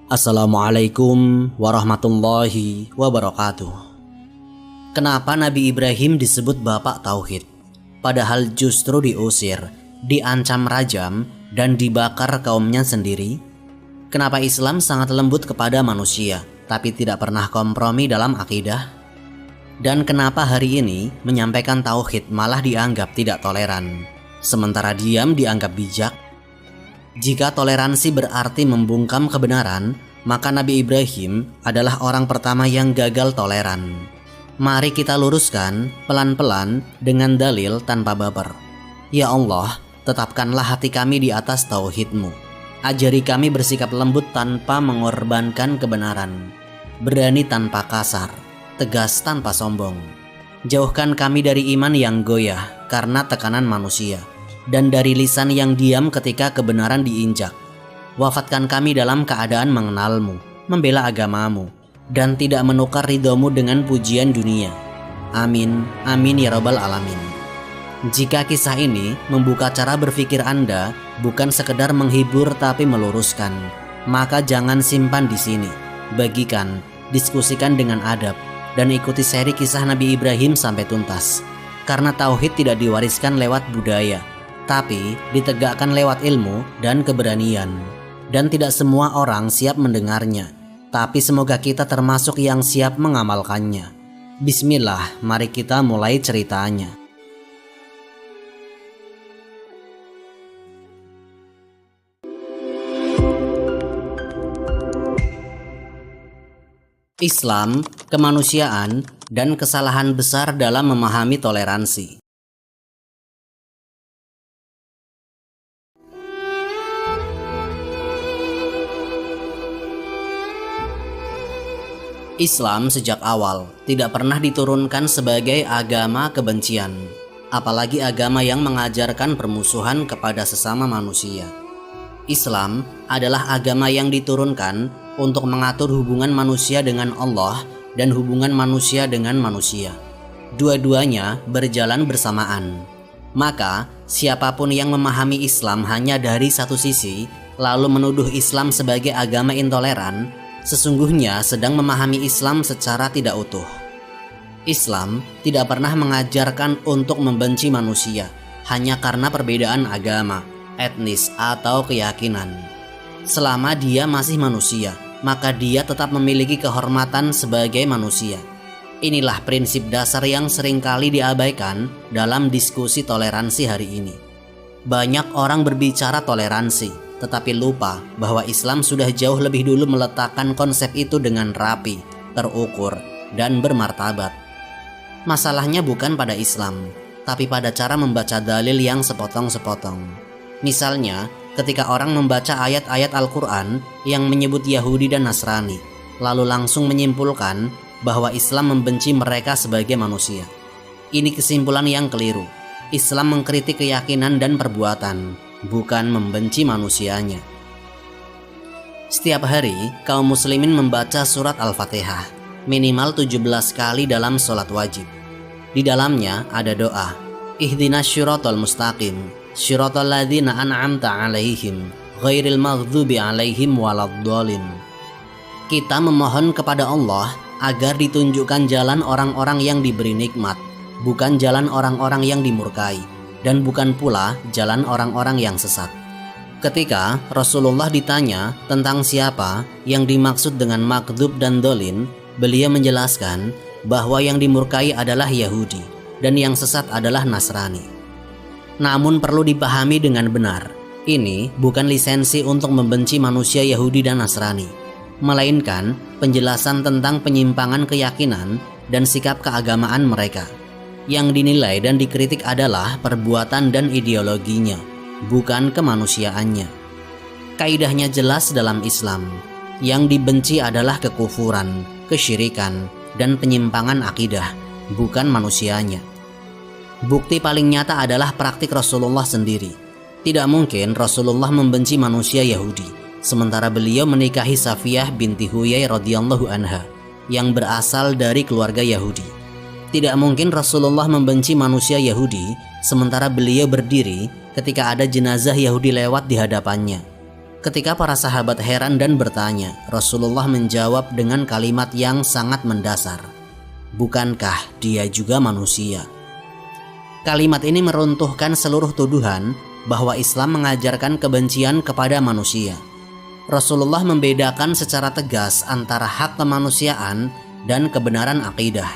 Assalamualaikum warahmatullahi wabarakatuh. Kenapa Nabi Ibrahim disebut bapak tauhid, padahal justru diusir, diancam rajam, dan dibakar kaumnya sendiri? Kenapa Islam sangat lembut kepada manusia, tapi tidak pernah kompromi dalam akidah? Dan kenapa hari ini menyampaikan tauhid malah dianggap tidak toleran, sementara diam dianggap bijak? Jika toleransi berarti membungkam kebenaran, maka Nabi Ibrahim adalah orang pertama yang gagal toleran. Mari kita luruskan pelan-pelan dengan dalil tanpa baper. Ya Allah, tetapkanlah hati kami di atas tauhid-Mu. Ajari kami bersikap lembut tanpa mengorbankan kebenaran, berani tanpa kasar, tegas tanpa sombong. Jauhkan kami dari iman yang goyah karena tekanan manusia, dan dari lisan yang diam ketika kebenaran diinjak. Wafatkan kami dalam keadaan mengenal-Mu, membela agama-Mu, dan tidak menukar ridho-Mu dengan pujian dunia. Amin, amin ya rabbal alamin. Jika kisah ini membuka cara berpikir Anda bukan sekedar menghibur tapi meluruskan, maka jangan simpan di sini. Bagikan, diskusikan dengan adab, dan ikuti seri kisah Nabi Ibrahim sampai tuntas. Karena tauhid tidak diwariskan lewat budaya, tapi ditegakkan lewat ilmu dan keberanian. Dan tidak semua orang siap mendengarnya, tapi semoga kita termasuk yang siap mengamalkannya. Bismillah, mari kita mulai ceritanya. Islam, kemanusiaan, dan kesalahan besar dalam memahami toleransi. Islam sejak awal tidak pernah diturunkan sebagai agama kebencian, apalagi agama yang mengajarkan permusuhan kepada sesama manusia. Islam adalah agama yang diturunkan untuk mengatur hubungan manusia dengan Allah dan hubungan manusia dengan manusia. Dua-duanya berjalan bersamaan. Maka, siapapun yang memahami Islam hanya dari satu sisi, lalu menuduh Islam sebagai agama intoleran, sesungguhnya sedang memahami Islam secara tidak utuh. Islam tidak pernah mengajarkan untuk membenci manusia hanya karena perbedaan agama, etnis, atau keyakinan. Selama dia masih manusia, maka dia tetap memiliki kehormatan sebagai manusia. Inilah prinsip dasar yang seringkali diabaikan dalam diskusi toleransi hari ini. Banyak orang berbicara toleransi, tetapi lupa bahwa Islam sudah jauh lebih dulu meletakkan konsep itu dengan rapi, terukur, dan bermartabat. Masalahnya bukan pada Islam, tapi pada cara membaca dalil yang sepotong-sepotong. Misalnya, ketika orang membaca ayat-ayat Al-Quran yang menyebut Yahudi dan Nasrani, lalu langsung menyimpulkan bahwa Islam membenci mereka sebagai manusia. Ini kesimpulan yang keliru. Islam mengkritik keyakinan dan perbuatan, bukan membenci manusianya. Setiap hari, kaum muslimin membaca surat Al-Fatihah minimal 17 kali dalam sholat wajib. Di dalamnya ada doa, Ihdinas syiratal mustaqim, syiratal ladzina an'amta alaihim, ghairil maghdubi alaihim waladdallin. Kita memohon kepada Allah agar ditunjukkan jalan orang-orang yang diberi nikmat, bukan jalan orang-orang yang dimurkai, dan bukan pula jalan orang-orang yang sesat. Ketika Rasulullah ditanya tentang siapa yang dimaksud dengan maghdub dan dolin, beliau menjelaskan bahwa yang dimurkai adalah Yahudi dan yang sesat adalah Nasrani. Namun perlu dipahami dengan benar, ini bukan lisensi untuk membenci manusia Yahudi dan Nasrani, melainkan penjelasan tentang penyimpangan keyakinan dan sikap keagamaan mereka. Yang dinilai dan dikritik adalah perbuatan dan ideologinya, bukan kemanusiaannya. Kaidahnya jelas dalam Islam. Yang dibenci adalah kekufuran, kesyirikan, dan penyimpangan akidah, bukan manusianya. Bukti paling nyata adalah praktik Rasulullah sendiri. Tidak mungkin Rasulullah membenci manusia Yahudi, sementara beliau menikahi Safiyah binti Huyai radhiyallahu anha, yang berasal dari keluarga Yahudi. Tidak mungkin Rasulullah membenci manusia Yahudi sementara beliau berdiri ketika ada jenazah Yahudi lewat di hadapannya. Ketika para sahabat heran dan bertanya, Rasulullah menjawab dengan kalimat yang sangat mendasar. Bukankah dia juga manusia? Kalimat ini meruntuhkan seluruh tuduhan bahwa Islam mengajarkan kebencian kepada manusia. Rasulullah membedakan secara tegas antara hak kemanusiaan dan kebenaran akidah.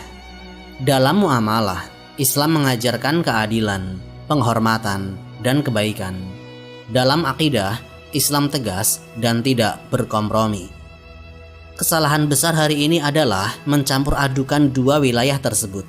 Dalam muamalah, Islam mengajarkan keadilan, penghormatan, dan kebaikan. Dalam akidah, Islam tegas dan tidak berkompromi. Kesalahan besar hari ini adalah mencampur adukan dua wilayah tersebut.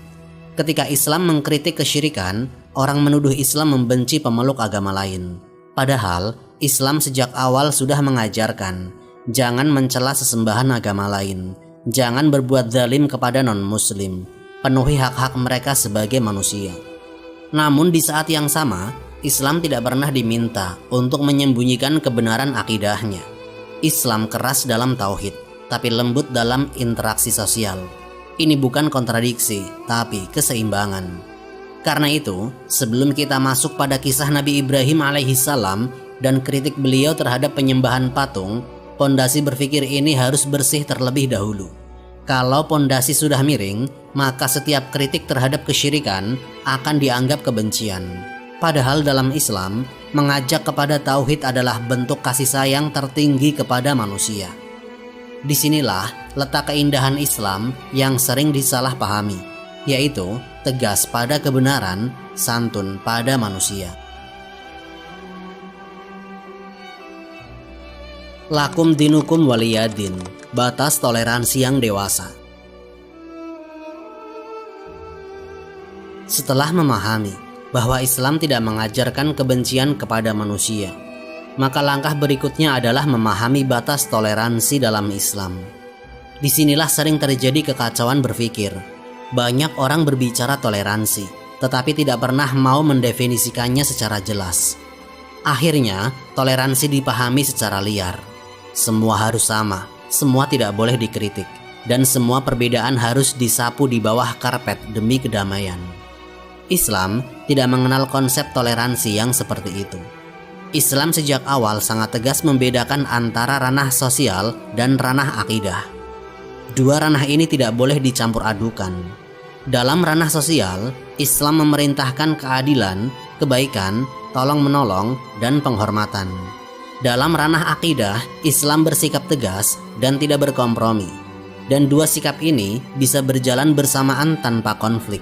Ketika Islam mengkritik kesyirikan, orang menuduh Islam membenci pemeluk agama lain. Padahal Islam sejak awal sudah mengajarkan, jangan mencela sesembahan agama lain, jangan berbuat zalim kepada non-muslim, penuhi hak-hak mereka sebagai manusia. Namun di saat yang sama, Islam tidak pernah diminta untuk menyembunyikan kebenaran akidahnya. Islam keras dalam tauhid, tapi lembut dalam interaksi sosial. Ini bukan kontradiksi, tapi keseimbangan. Karena itu, sebelum kita masuk pada kisah Nabi Ibrahim alaihissalam dan kritik beliau terhadap penyembahan patung, pondasi berpikir ini harus bersih terlebih dahulu. Kalau pondasi sudah miring, maka setiap kritik terhadap kesyirikan akan dianggap kebencian. Padahal dalam Islam, mengajak kepada tauhid adalah bentuk kasih sayang tertinggi kepada manusia. Disinilah letak keindahan Islam yang sering disalahpahami, yaitu tegas pada kebenaran, santun pada manusia. Lakum dinukum waliyadin, batas toleransi yang dewasa. Setelah memahami bahwa Islam tidak mengajarkan kebencian kepada manusia, maka langkah berikutnya adalah memahami batas toleransi dalam Islam. Disinilah sering terjadi kekacauan berpikir. Banyak orang berbicara toleransi, tetapi tidak pernah mau mendefinisikannya secara jelas. Akhirnya, toleransi dipahami secara liar. Semua harus sama, semua tidak boleh dikritik, dan semua perbedaan harus disapu di bawah karpet demi kedamaian. Islam tidak mengenal konsep toleransi yang seperti itu. Islam sejak awal sangat tegas membedakan antara ranah sosial dan ranah akidah. Dua ranah ini tidak boleh dicampur adukan. Dalam ranah sosial, Islam memerintahkan keadilan, kebaikan, tolong-menolong, dan penghormatan. Dalam ranah akidah, Islam bersikap tegas dan tidak berkompromi. Dan dua sikap ini bisa berjalan bersamaan tanpa konflik.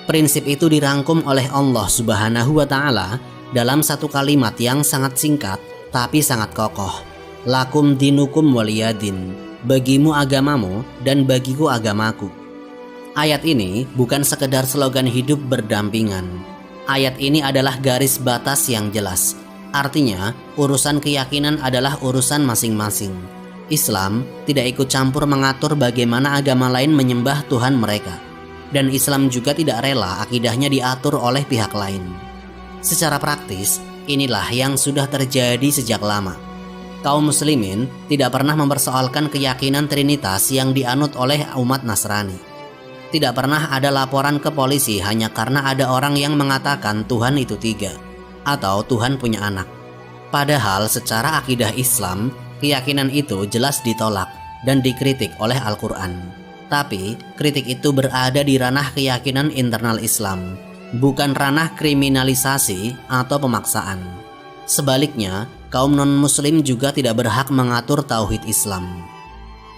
Prinsip itu dirangkum oleh Allah Subhanahu wa Ta'ala dalam satu kalimat yang sangat singkat tapi sangat kokoh. Lakum dinukum waliyadin, bagimu agamamu dan bagiku agamaku. Ayat ini bukan sekedar slogan hidup berdampingan. Ayat ini adalah garis batas yang jelas. Artinya, urusan keyakinan adalah urusan masing-masing. Islam tidak ikut campur mengatur bagaimana agama lain menyembah Tuhan mereka. Dan Islam juga tidak rela akidahnya diatur oleh pihak lain. Secara praktis, inilah yang sudah terjadi sejak lama. Kaum muslimin tidak pernah mempersoalkan keyakinan Trinitas yang dianut oleh umat Nasrani. Tidak pernah ada laporan ke polisi hanya karena ada orang yang mengatakan Tuhan itu tiga, atau Tuhan punya anak. Padahal secara akidah Islam, keyakinan itu jelas ditolak dan dikritik oleh Al-Quran. Tapi kritik itu berada di ranah keyakinan internal Islam, bukan ranah kriminalisasi atau pemaksaan. Sebaliknya, kaum non-muslim juga tidak berhak mengatur tauhid Islam.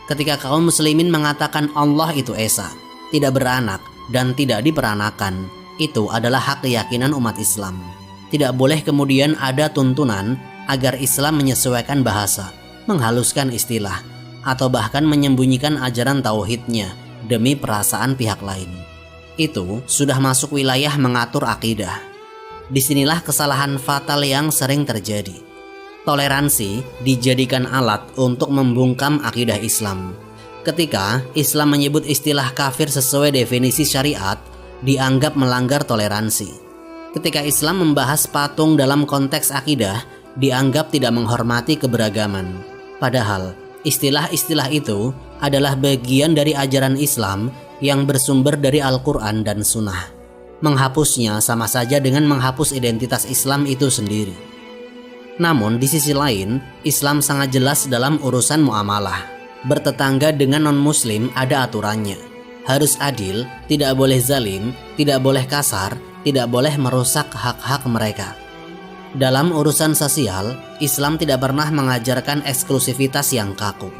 Ketika kaum muslimin mengatakan Allah itu esa, tidak beranak, dan tidak diperanakan, itu adalah hak keyakinan umat Islam. Tidak boleh kemudian ada tuntunan agar Islam menyesuaikan bahasa, menghaluskan istilah, atau bahkan menyembunyikan ajaran tauhidnya demi perasaan pihak lain. Itu sudah masuk wilayah mengatur akidah. Disinilah kesalahan fatal yang sering terjadi. Toleransi dijadikan alat untuk membungkam akidah Islam. Ketika Islam menyebut istilah kafir sesuai definisi syariat, dianggap melanggar toleransi. Ketika Islam membahas patung dalam konteks akidah, dianggap tidak menghormati keberagaman. Padahal istilah-istilah itu adalah bagian dari ajaran Islam yang bersumber dari Al-Quran dan Sunnah. Menghapusnya sama saja dengan menghapus identitas Islam itu sendiri. Namun di sisi lain, Islam sangat jelas dalam urusan muamalah. Bertetangga dengan non-muslim ada aturannya. Harus adil, tidak boleh zalim, tidak boleh kasar, tidak boleh merusak hak-hak mereka. Dalam urusan sosial, Islam tidak pernah mengajarkan eksklusivitas yang kaku.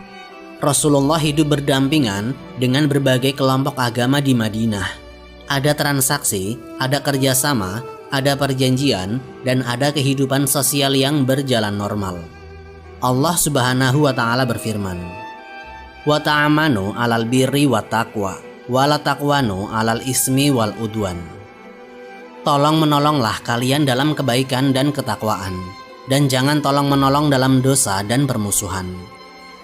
Rasulullah hidup berdampingan dengan berbagai kelompok agama di Madinah. Ada transaksi, ada kerjasama, ada perjanjian, dan ada kehidupan sosial yang berjalan normal. Allah Subhanahu wa Ta'ala berfirman, "Wa ta'amanu 'alal birri wa taqwa, wa la taqwanu 'alal ismi wal udwan." Tolong menolonglah kalian dalam kebaikan dan ketakwaan, dan jangan tolong menolong dalam dosa dan permusuhan.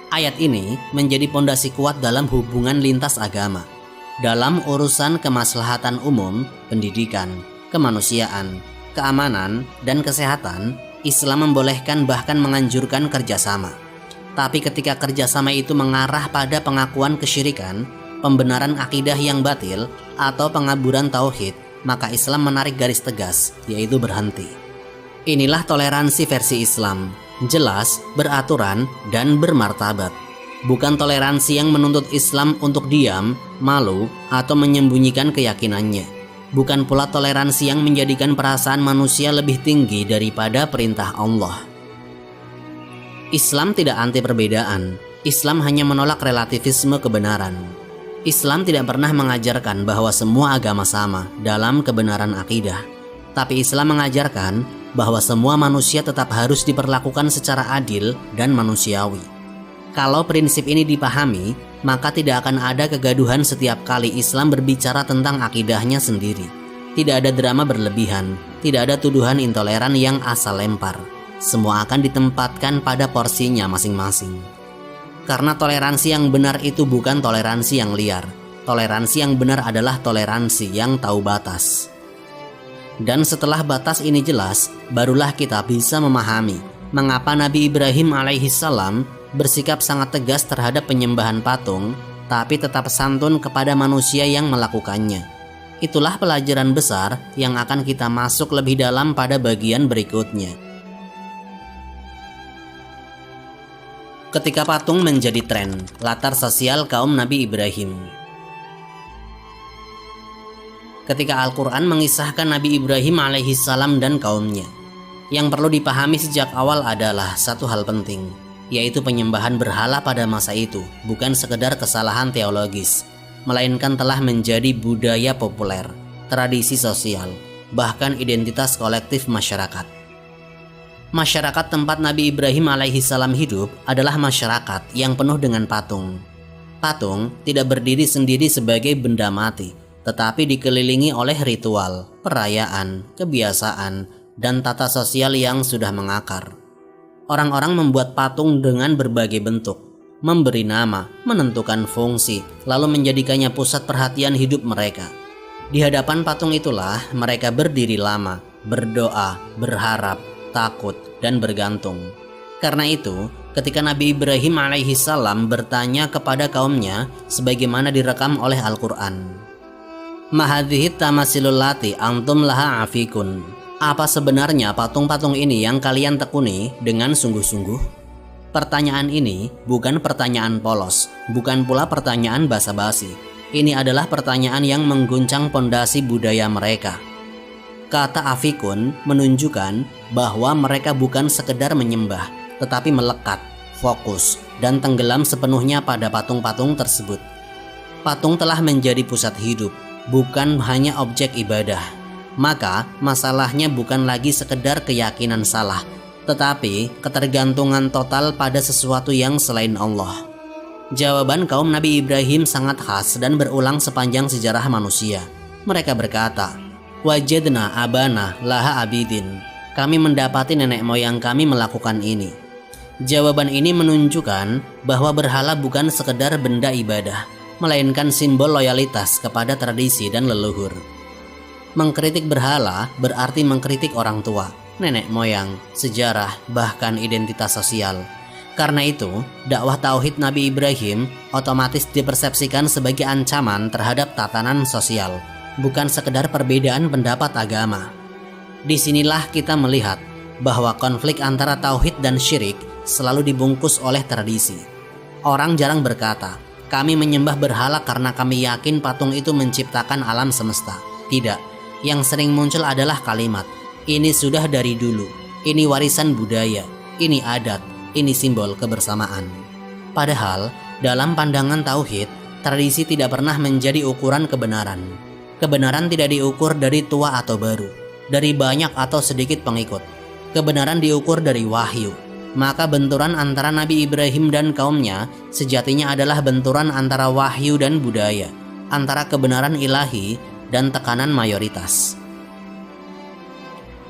Ayat ini menjadi pondasi kuat dalam hubungan lintas agama. Dalam urusan kemaslahatan umum, pendidikan, kemanusiaan, keamanan, dan kesehatan, Islam membolehkan bahkan menganjurkan kerjasama. Tapi ketika kerjasama itu mengarah pada pengakuan kesyirikan, pembenaran akidah yang batil, atau pengaburan tauhid, maka Islam menarik garis tegas, yaitu berhenti. Inilah toleransi versi Islam, jelas, beraturan, dan bermartabat. Bukan toleransi yang menuntut Islam untuk diam, malu, atau menyembunyikan keyakinannya. Bukan pula toleransi yang menjadikan perasaan manusia lebih tinggi daripada perintah Allah. Islam tidak anti perbedaan. Islam hanya menolak relativisme kebenaran. Islam tidak pernah mengajarkan bahwa semua agama sama dalam kebenaran akidah. Tapi Islam mengajarkan bahwa semua manusia tetap harus diperlakukan secara adil dan manusiawi. Kalau prinsip ini dipahami, maka tidak akan ada kegaduhan setiap kali Islam berbicara tentang akidahnya sendiri. Tidak ada drama berlebihan, tidak ada tuduhan intoleran yang asal lempar. Semua akan ditempatkan pada porsinya masing-masing. Karena toleransi yang benar itu bukan toleransi yang liar. Toleransi yang benar adalah toleransi yang tahu batas. Dan setelah batas ini jelas, barulah kita bisa memahami mengapa Nabi Ibrahim alaihissalam bersikap sangat tegas terhadap penyembahan patung, tapi tetap santun kepada manusia yang melakukannya. Itulah pelajaran besar yang akan kita masuk lebih dalam pada bagian berikutnya. Ketika patung menjadi tren, latar sosial kaum Nabi Ibrahim. Ketika Al-Quran mengisahkan Nabi Ibrahim alaihissalam dan kaumnya, yang perlu dipahami sejak awal adalah satu hal penting, yaitu penyembahan berhala pada masa itu bukan sekedar kesalahan teologis, melainkan telah menjadi budaya populer, tradisi sosial, bahkan identitas kolektif masyarakat. Masyarakat tempat Nabi Ibrahim alaihissalam hidup adalah masyarakat yang penuh dengan patung. Patung tidak berdiri sendiri sebagai benda mati, tetapi dikelilingi oleh ritual, perayaan, kebiasaan, dan tata sosial yang sudah mengakar. Orang-orang membuat patung dengan berbagai bentuk, memberi nama, menentukan fungsi, lalu menjadikannya pusat perhatian hidup mereka. Di hadapan patung itulah mereka berdiri lama, berdoa, berharap, takut, dan bergantung. Karena itu, ketika Nabi Ibrahim alaihissalam bertanya kepada kaumnya sebagaimana direkam oleh Al-Quran, "Mahadhihi tamasilul lati antum laha afikun." Apa sebenarnya patung-patung ini yang kalian tekuni dengan sungguh-sungguh? Pertanyaan ini bukan pertanyaan polos, bukan pula pertanyaan basa-basi. Ini adalah pertanyaan yang mengguncang pondasi budaya mereka. Kata afikun menunjukkan bahwa mereka bukan sekedar menyembah, tetapi melekat, fokus, dan tenggelam sepenuhnya pada patung-patung tersebut. Patung telah menjadi pusat hidup, bukan hanya objek ibadah. Maka masalahnya bukan lagi sekedar keyakinan salah, tetapi ketergantungan total pada sesuatu yang selain Allah. Jawaban kaum Nabi Ibrahim sangat khas dan berulang sepanjang sejarah manusia. Mereka berkata, "Wajadna abana laha abidin." Kami mendapati nenek moyang kami melakukan ini. Jawaban ini menunjukkan bahwa berhala bukan sekedar benda ibadah, melainkan simbol loyalitas kepada tradisi dan leluhur. Mengkritik berhala berarti mengkritik orang tua, nenek moyang, sejarah, bahkan identitas sosial. Karena itu, dakwah tauhid Nabi Ibrahim otomatis dipersepsikan sebagai ancaman terhadap tatanan sosial, bukan sekedar perbedaan pendapat agama. Disinilah kita melihat bahwa konflik antara tauhid dan syirik selalu dibungkus oleh tradisi. Orang jarang berkata, kami menyembah berhala karena kami yakin patung itu menciptakan alam semesta. Tidak, yang sering muncul adalah kalimat, ini sudah dari dulu, ini warisan budaya, ini adat, ini simbol kebersamaan. Padahal, dalam pandangan tauhid, tradisi tidak pernah menjadi ukuran kebenaran. Kebenaran tidak diukur dari tua atau baru, dari banyak atau sedikit pengikut. Kebenaran diukur dari wahyu. Maka benturan antara Nabi Ibrahim dan kaumnya sejatinya adalah benturan antara wahyu dan budaya, antara kebenaran ilahi dan tekanan mayoritas.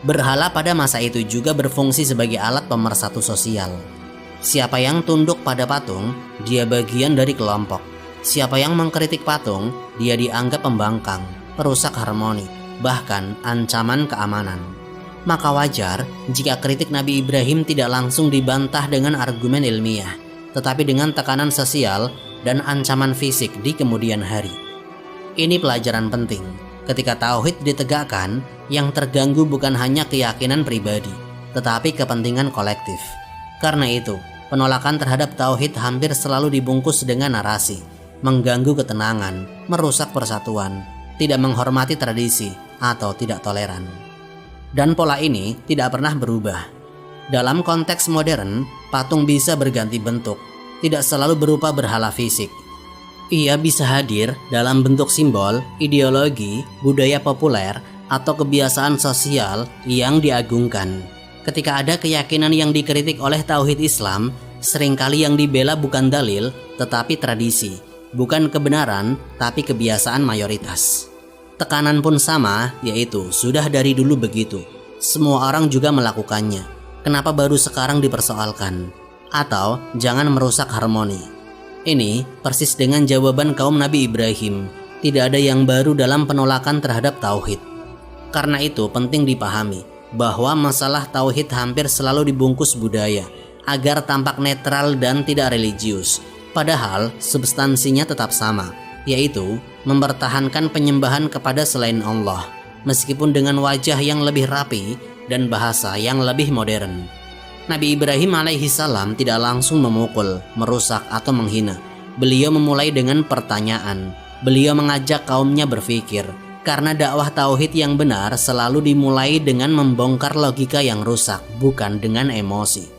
Berhala pada masa itu juga berfungsi sebagai alat pemersatu sosial. Siapa yang tunduk pada patung, dia bagian dari kelompok. Siapa yang mengkritik patung, dia dianggap pembangkang, perusak harmoni, bahkan ancaman keamanan. Maka wajar jika kritik Nabi Ibrahim tidak langsung dibantah dengan argumen ilmiah, tetapi dengan tekanan sosial dan ancaman fisik di kemudian hari. Ini pelajaran penting. Ketika tauhid ditegakkan, yang terganggu bukan hanya keyakinan pribadi, tetapi kepentingan kolektif. Karena itu, penolakan terhadap tauhid hampir selalu dibungkus dengan narasi, mengganggu ketenangan, merusak persatuan, tidak menghormati tradisi, atau tidak toleran. Dan pola ini tidak pernah berubah. Dalam konteks modern, patung bisa berganti bentuk, tidak selalu berupa berhala fisik. Ia bisa hadir dalam bentuk simbol, ideologi, budaya populer, atau kebiasaan sosial yang diagungkan. Ketika ada keyakinan yang dikritik oleh tauhid Islam, seringkali yang dibela bukan dalil, tetapi tradisi, bukan kebenaran, tapi kebiasaan mayoritas. Tekanan pun sama, yaitu sudah dari dulu begitu. Semua orang juga melakukannya. Kenapa baru sekarang dipersoalkan? Atau jangan merusak harmoni. Ini persis dengan jawaban kaum Nabi Ibrahim. Tidak ada yang baru dalam penolakan terhadap tauhid. Karena itu penting dipahami bahwa masalah tauhid hampir selalu dibungkus budaya agar tampak netral dan tidak religius. Padahal substansinya tetap sama, yaitu mempertahankan penyembahan kepada selain Allah, meskipun dengan wajah yang lebih rapi dan bahasa yang lebih modern. Nabi Ibrahim alaihissalam tidak langsung memukul, merusak atau menghina. Beliau memulai dengan pertanyaan. Beliau mengajak kaumnya berpikir, karena dakwah tauhid yang benar selalu dimulai dengan membongkar logika yang rusak, bukan dengan emosi.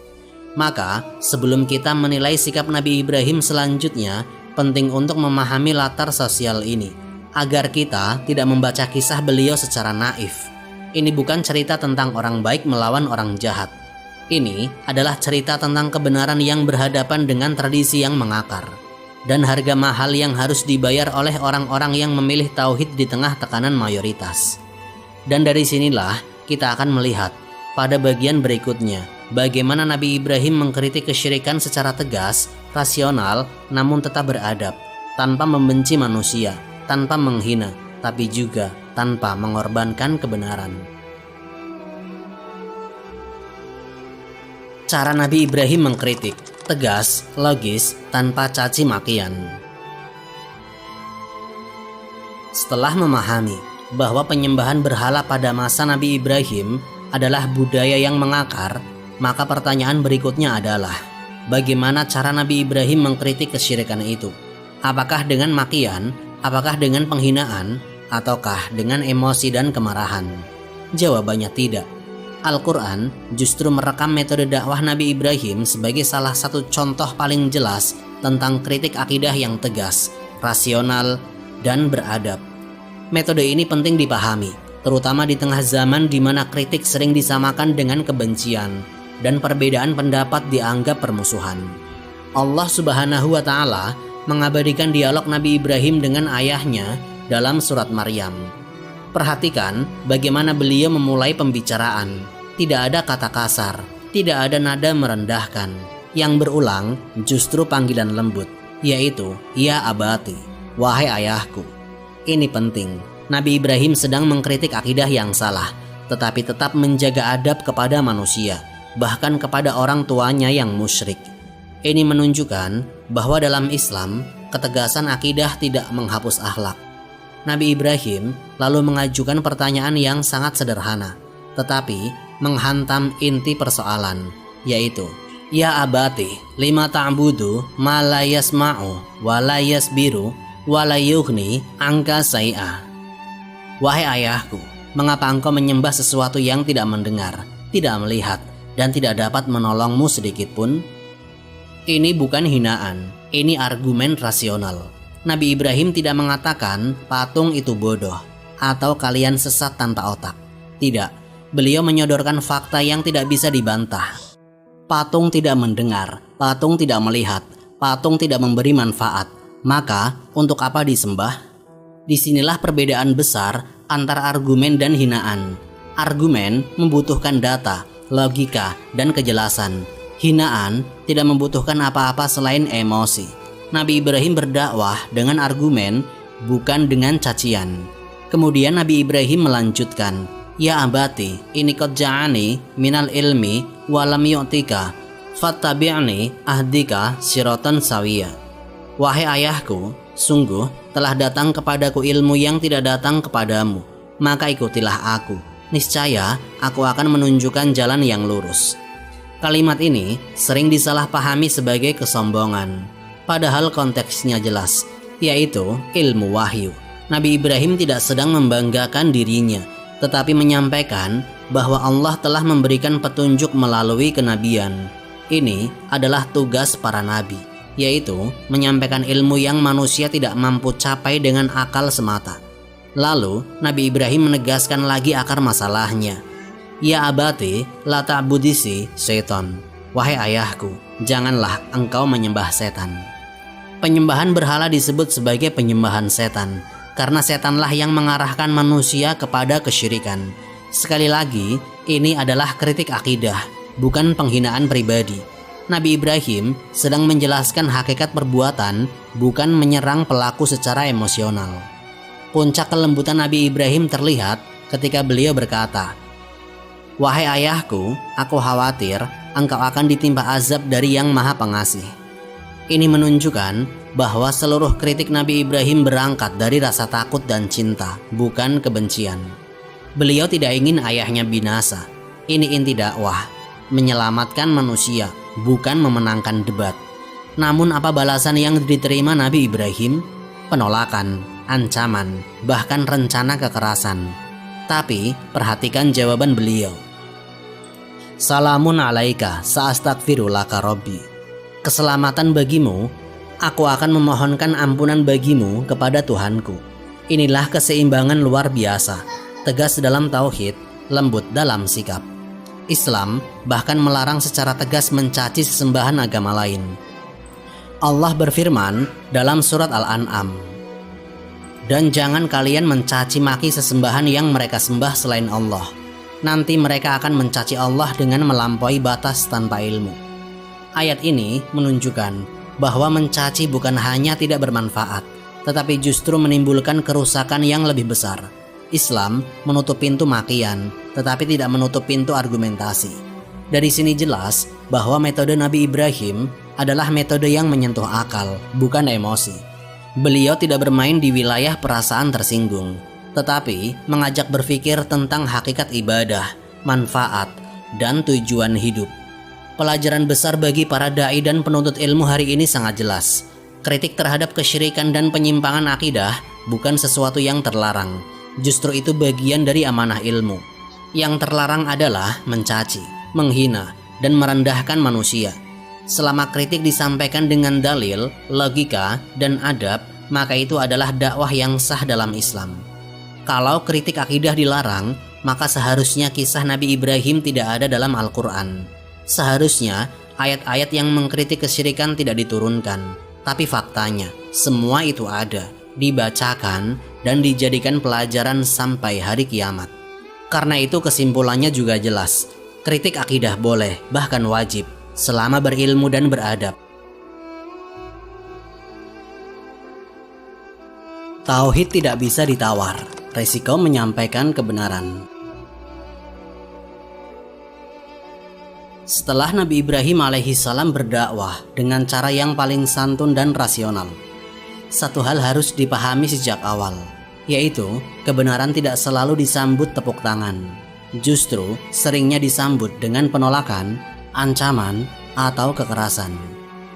Maka, sebelum kita menilai sikap Nabi Ibrahim selanjutnya, penting untuk memahami latar sosial ini, agar kita tidak membaca kisah beliau secara naif. Ini bukan cerita tentang orang baik melawan orang jahat. Ini adalah cerita tentang kebenaran yang berhadapan dengan tradisi yang mengakar, dan harga mahal yang harus dibayar oleh orang-orang yang memilih tauhid di tengah tekanan mayoritas. Dan dari sinilah kita akan melihat pada bagian berikutnya bagaimana Nabi Ibrahim mengkritik kesyirikan secara tegas, rasional, namun tetap beradab, tanpa membenci manusia, tanpa menghina, tapi juga tanpa mengorbankan kebenaran. Cara Nabi Ibrahim mengkritik, tegas, logis, tanpa caci makian. Setelah memahami bahwa penyembahan berhala pada masa Nabi Ibrahim adalah budaya yang mengakar, maka pertanyaan berikutnya adalah, bagaimana cara Nabi Ibrahim mengkritik kesyirikan itu? Apakah dengan makian, apakah dengan penghinaan, ataukah dengan emosi dan kemarahan? Jawabannya tidak. Al-Quran justru merekam metode dakwah Nabi Ibrahim sebagai salah satu contoh paling jelas tentang kritik akidah yang tegas, rasional, dan beradab. Metode ini penting dipahami, terutama di tengah zaman di mana kritik sering disamakan dengan kebencian dan perbedaan pendapat dianggap permusuhan. Allah Subhanahu wa Ta'ala mengabadikan dialog Nabi Ibrahim dengan ayahnya dalam surat Maryam. Perhatikan bagaimana beliau memulai pembicaraan. Tidak ada kata kasar, tidak ada nada merendahkan. Yang berulang justru panggilan lembut, yaitu ya abati, wahai ayahku. Ini penting. Nabi Ibrahim sedang mengkritik akidah yang salah, tetapi tetap menjaga adab kepada manusia, bahkan kepada orang tuanya yang musyrik. Ini menunjukkan bahwa dalam Islam, ketegasan akidah tidak menghapus akhlak. Nabi Ibrahim lalu mengajukan pertanyaan yang sangat sederhana, tetapi menghantam inti persoalan, yaitu ya abati lima ta'budu ma la yasma'u wa la yasbiru wa la yughni angka sai'a. Wahai ayahku, mengapa engkau menyembah sesuatu yang tidak mendengar, tidak melihat, dan tidak dapat menolongmu sedikit pun? Ini bukan hinaan, ini argumen rasional. Nabi Ibrahim tidak mengatakan patung itu bodoh atau kalian sesat tanpa otak. Tidak, beliau menyodorkan fakta yang tidak bisa dibantah. Patung tidak mendengar, patung tidak melihat, patung tidak memberi manfaat. Maka untuk apa disembah? Disinilah perbedaan besar antara argumen dan hinaan. Argumen membutuhkan data, logika, dan kejelasan. Hinaan tidak membutuhkan apa-apa selain emosi. Nabi Ibrahim berdakwah dengan argumen, bukan dengan cacian. Kemudian Nabi Ibrahim melanjutkan, ya abati, ini qad ja'ani minal ilmi walam yu'tika, fattabi'ni ahdika siratan sawiyya. Wahai ayahku, sungguh telah datang kepadaku ilmu yang tidak datang kepadamu, maka ikutilah aku. Niscaya aku akan menunjukkan jalan yang lurus. Kalimat ini sering disalahpahami sebagai kesombongan, padahal konteksnya jelas, yaitu ilmu wahyu. Nabi Ibrahim tidak sedang membanggakan dirinya, tetapi menyampaikan bahwa Allah telah memberikan petunjuk melalui kenabian. Ini adalah tugas para nabi, yaitu menyampaikan ilmu yang manusia tidak mampu capai dengan akal semata. Lalu Nabi Ibrahim menegaskan lagi akar masalahnya. Ya abati la ta'budisi syaitan. Wahai ayahku, janganlah engkau menyembah setan. Penyembahan berhala disebut sebagai penyembahan setan karena setanlah yang mengarahkan manusia kepada kesyirikan. Sekali lagi, ini adalah kritik akidah, bukan penghinaan pribadi. Nabi Ibrahim sedang menjelaskan hakikat perbuatan, bukan menyerang pelaku secara emosional. Puncak kelembutan Nabi Ibrahim terlihat ketika beliau berkata, wahai ayahku, aku khawatir engkau akan ditimpa azab dari Yang Maha Pengasih. Ini menunjukkan bahwa seluruh kritik Nabi Ibrahim berangkat dari rasa takut dan cinta, bukan kebencian. Beliau tidak ingin ayahnya binasa. Ini inti dakwah, menyelamatkan manusia, bukan memenangkan debat. Namun apa balasan yang diterima Nabi Ibrahim? Penolakan, ancaman, bahkan rencana kekerasan. Tapi perhatikan jawaban beliau. Salamun alaika sa'astaghfiru laka rabbi. Keselamatan bagimu, aku akan memohonkan ampunan bagimu kepada Tuhanku. Inilah keseimbangan luar biasa, tegas dalam tauhid, lembut dalam sikap. Islam bahkan melarang secara tegas mencaci sesembahan agama lain. Allah berfirman dalam surat Al-An'am, dan jangan kalian mencaci maki sesembahan yang mereka sembah selain Allah. Nanti mereka akan mencaci Allah dengan melampaui batas tanpa ilmu. Ayat ini menunjukkan bahwa mencaci bukan hanya tidak bermanfaat, tetapi justru menimbulkan kerusakan yang lebih besar. Islam menutup pintu makian, tetapi tidak menutup pintu argumentasi. Dari sini jelas bahwa metode Nabi Ibrahim adalah metode yang menyentuh akal, bukan emosi. Beliau tidak bermain di wilayah perasaan tersinggung, tetapi mengajak berpikir tentang hakikat ibadah, manfaat, dan tujuan hidup. Pelajaran besar bagi para dai dan penuntut ilmu hari ini sangat jelas. Kritik terhadap kesyirikan dan penyimpangan akidah bukan sesuatu yang terlarang. Justru itu bagian dari amanah ilmu. Yang terlarang adalah mencaci, menghina, dan merendahkan manusia. Selama kritik disampaikan dengan dalil, logika, dan adab, maka itu adalah dakwah yang sah dalam Islam. Kalau kritik akidah dilarang, maka seharusnya kisah Nabi Ibrahim tidak ada dalam Al-Quran. Seharusnya ayat-ayat yang mengkritik kesyirikan tidak diturunkan. Tapi faktanya, semua itu ada, dibacakan, dan dijadikan pelajaran sampai hari kiamat. Karena itu kesimpulannya juga jelas. Kritik akidah boleh, bahkan wajib, selama berilmu dan beradab. Tauhid tidak bisa ditawar, resiko menyampaikan kebenaran. Setelah Nabi Ibrahim alaihissalam berdakwah dengan cara yang paling santun dan rasional, satu hal harus dipahami sejak awal, yaitu kebenaran tidak selalu disambut tepuk tangan. justru seringnya disambut dengan penolakan, ancaman, atau kekerasan.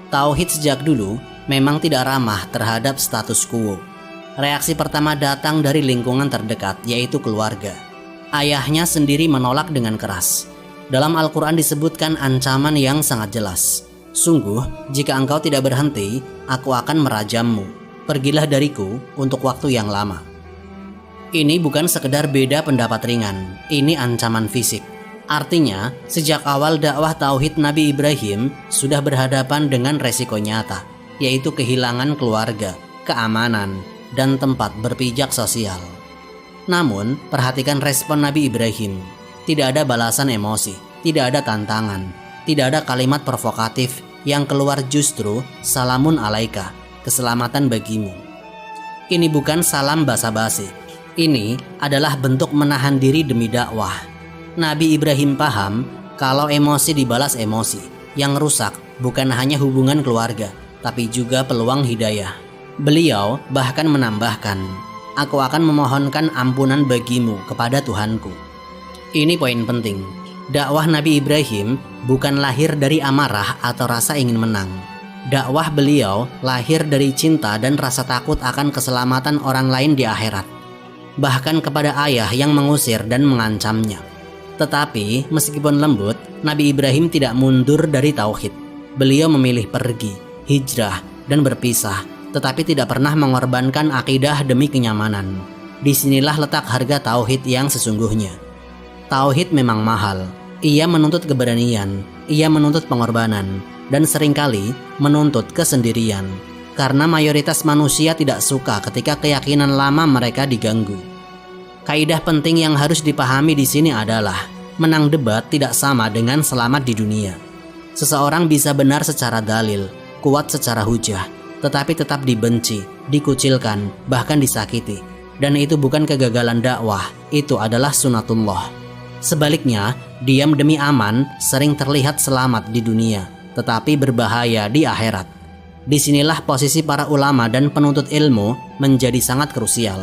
Tauhid sejak dulu memang tidak ramah terhadap status quo. Reaksi pertama datang dari lingkungan terdekat, yaitu keluarga. Ayahnya sendiri menolak dengan keras. Dalam Al-Quran disebutkan ancaman yang sangat jelas. Sungguh, jika engkau tidak berhenti, aku akan merajammu. Pergilah dariku untuk waktu yang lama. Ini bukan sekedar beda pendapat ringan, ini ancaman fisik. Artinya, sejak awal dakwah tauhid Nabi Ibrahim sudah berhadapan dengan resiko nyata, yaitu kehilangan keluarga, keamanan, dan tempat berpijak sosial. Namun, perhatikan respon Nabi Ibrahim. Tidak ada balasan emosi, tidak ada tantangan, tidak ada kalimat provokatif, yang keluar justru salamun alaika, keselamatan bagimu. Ini bukan salam basa-basi. Ini adalah bentuk menahan diri demi dakwah. Nabi Ibrahim paham kalau emosi dibalas emosi. Yang rusak bukan hanya hubungan keluarga, tapi juga peluang hidayah. Beliau bahkan menambahkan, aku akan memohonkan ampunan bagimu kepada Tuhanku. Ini poin penting. Dakwah Nabi Ibrahim bukan lahir dari amarah atau rasa ingin menang. Dakwah beliau lahir dari cinta dan rasa takut akan keselamatan orang lain di akhirat. Bahkan kepada ayah yang mengusir dan mengancamnya. Tetapi meskipun lembut, Nabi Ibrahim tidak mundur dari tauhid. Beliau memilih pergi, hijrah, dan berpisah, tetapi tidak pernah mengorbankan akidah demi kenyamanan. Disinilah letak harga tauhid yang sesungguhnya. Tauhid memang mahal. Ia menuntut keberanian, ia menuntut pengorbanan, dan seringkali menuntut kesendirian. Karena mayoritas manusia tidak suka ketika keyakinan lama mereka diganggu. Kaidah penting yang harus dipahami di sini adalah menang debat tidak sama dengan selamat di dunia. Seseorang bisa benar secara dalil, kuat secara hujah, tetapi tetap dibenci, dikucilkan, bahkan disakiti. Dan itu bukan kegagalan dakwah, itu adalah sunatullah. Sebaliknya, diam demi aman sering terlihat selamat di dunia, tetapi berbahaya di akhirat. Disinilah posisi para ulama dan penuntut ilmu menjadi sangat krusial.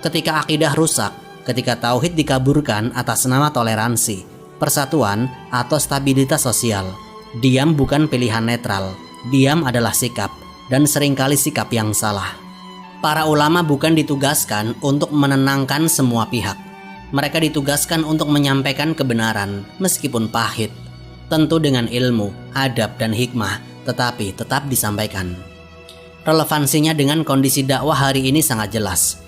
Ketika akidah rusak, ketika tauhid dikaburkan atas nama toleransi, persatuan, atau stabilitas sosial, diam bukan pilihan netral, diam adalah sikap, dan seringkali sikap yang salah. Para ulama bukan ditugaskan untuk menenangkan semua pihak. Mereka ditugaskan untuk menyampaikan kebenaran meskipun pahit, tentu dengan ilmu, adab, dan hikmah, tetapi tetap disampaikan. Relevansinya dengan kondisi dakwah hari ini sangat jelas.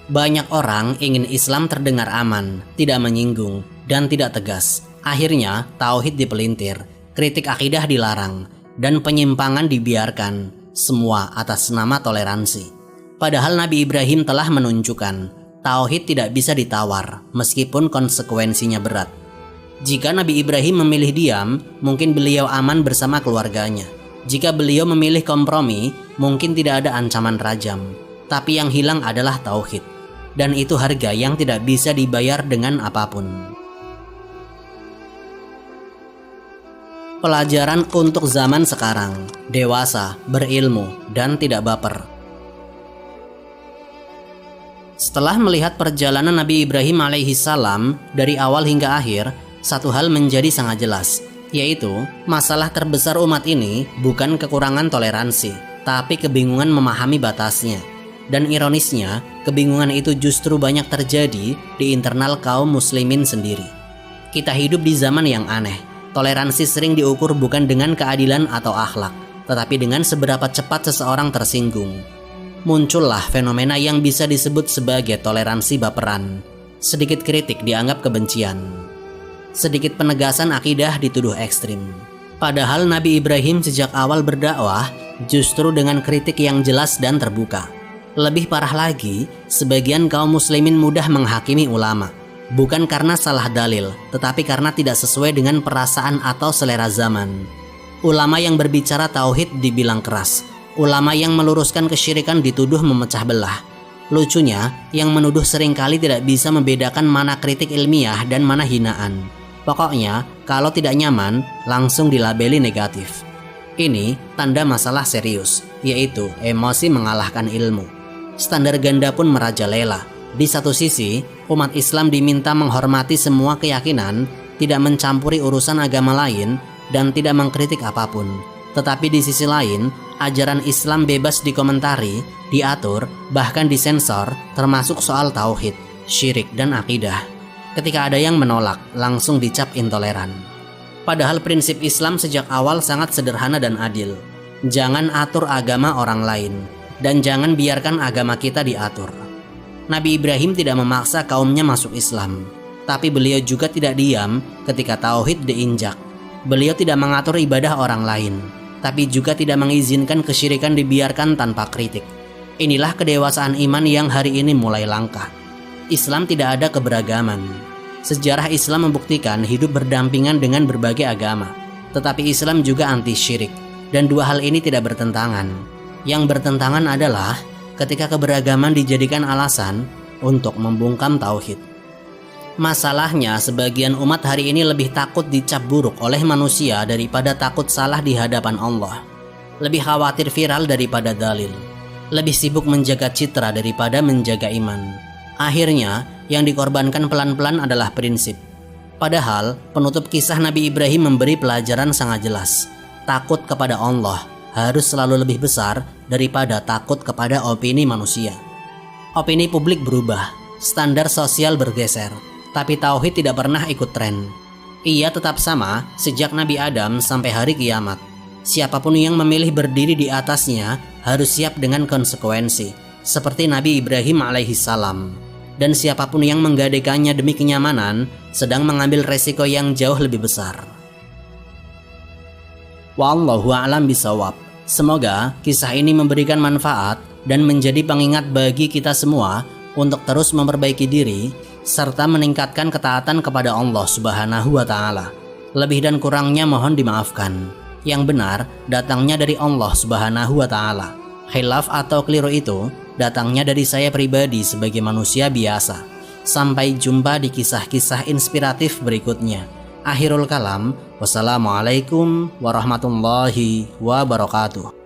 Banyak orang ingin Islam terdengar aman, tidak menyinggung, dan tidak tegas. Akhirnya tauhid dipelintir, kritik akidah dilarang, dan penyimpangan dibiarkan, semua atas nama toleransi. Padahal Nabi Ibrahim telah menunjukkan tauhid tidak bisa ditawar meskipun konsekuensinya berat. Jika Nabi Ibrahim memilih diam, mungkin beliau aman bersama keluarganya. Jika beliau memilih kompromi, mungkin tidak ada ancaman rajam. Tapi yang hilang adalah tauhid. Dan itu harga yang tidak bisa dibayar dengan apapun. Pelajaran untuk zaman sekarang, dewasa, berilmu, dan tidak baper. Setelah melihat perjalanan Nabi Ibrahim alaihissalam dari awal hingga akhir, satu hal menjadi sangat jelas, yaitu masalah terbesar umat ini bukan kekurangan toleransi, tapi kebingungan memahami batasnya. Dan ironisnya, kebingungan itu justru banyak terjadi di internal kaum muslimin sendiri. Kita hidup di zaman yang aneh. Toleransi sering diukur bukan dengan keadilan atau akhlak, tetapi dengan seberapa cepat seseorang tersinggung. Muncullah fenomena yang bisa disebut sebagai toleransi baperan. Sedikit kritik dianggap kebencian. Sedikit penegasan akidah dituduh ekstrim. Padahal Nabi Ibrahim sejak awal berdakwah justru dengan kritik yang jelas dan terbuka. Lebih parah lagi, sebagian kaum muslimin mudah menghakimi ulama. Bukan karena salah dalil, tetapi karena tidak sesuai dengan perasaan atau selera zaman. Ulama yang berbicara tauhid dibilang keras. Ulama yang meluruskan kesyirikan dituduh memecah belah. Lucunya, yang menuduh seringkali tidak bisa membedakan mana kritik ilmiah dan mana hinaan. Pokoknya, kalau tidak nyaman, langsung dilabeli negatif. Ini tanda masalah serius, yaitu emosi mengalahkan ilmu. Standar ganda pun merajalela. Di satu sisi, umat Islam diminta menghormati semua keyakinan, tidak mencampuri urusan agama lain, dan tidak mengkritik apapun. Tetapi di sisi lain, ajaran Islam bebas dikomentari, diatur, bahkan disensor, termasuk soal tauhid, syirik, dan akidah. Ketika ada yang menolak, langsung dicap intoleran. Padahal prinsip Islam sejak awal sangat sederhana dan adil. Jangan atur agama orang lain, dan jangan biarkan agama kita diatur. Nabi Ibrahim tidak memaksa kaumnya masuk Islam, tapi beliau juga tidak diam ketika tauhid diinjak. Beliau tidak mengatur ibadah orang lain, tapi juga tidak mengizinkan kesyirikan dibiarkan tanpa kritik. Inilah kedewasaan iman yang hari ini mulai langka. Islam tidak ada keberagaman. Sejarah Islam membuktikan hidup berdampingan dengan berbagai agama, tetapi Islam juga anti syirik, dan dua hal ini tidak bertentangan. Yang bertentangan adalah ketika keberagaman dijadikan alasan untuk membungkam tauhid. Masalahnya, sebagian umat hari ini lebih takut dicap buruk oleh manusia daripada takut salah di hadapan Allah. Lebih khawatir viral daripada dalil. Lebih sibuk menjaga citra daripada menjaga iman. Akhirnya, yang dikorbankan pelan-pelan adalah prinsip. Padahal, penutup kisah Nabi Ibrahim memberi pelajaran sangat jelas. Takut kepada Allah harus selalu lebih besar daripada takut kepada opini manusia. Opini publik berubah, standar sosial bergeser, tapi tauhid tidak pernah ikut tren. Ia tetap sama sejak Nabi Adam sampai hari kiamat. Siapapun yang memilih berdiri di atasnya harus siap dengan konsekuensi, seperti Nabi Ibrahim alaihissalam. Dan siapapun yang menggadaikannya demi kenyamanan sedang mengambil resiko yang jauh lebih besar. Wallahu a'lam bishawab. Semoga kisah ini memberikan manfaat dan menjadi pengingat bagi kita semua untuk terus memperbaiki diri serta meningkatkan ketaatan kepada Allah Subhanahu wa Ta'ala. Lebih dan kurangnya mohon dimaafkan. Yang benar datangnya dari Allah Subhanahu wa Ta'ala. Khilaf atau keliru itu datangnya dari saya pribadi sebagai manusia biasa. Sampai jumpa di kisah-kisah inspiratif berikutnya. Akhirul kalam, wassalamualaikum warahmatullahi wabarakatuh.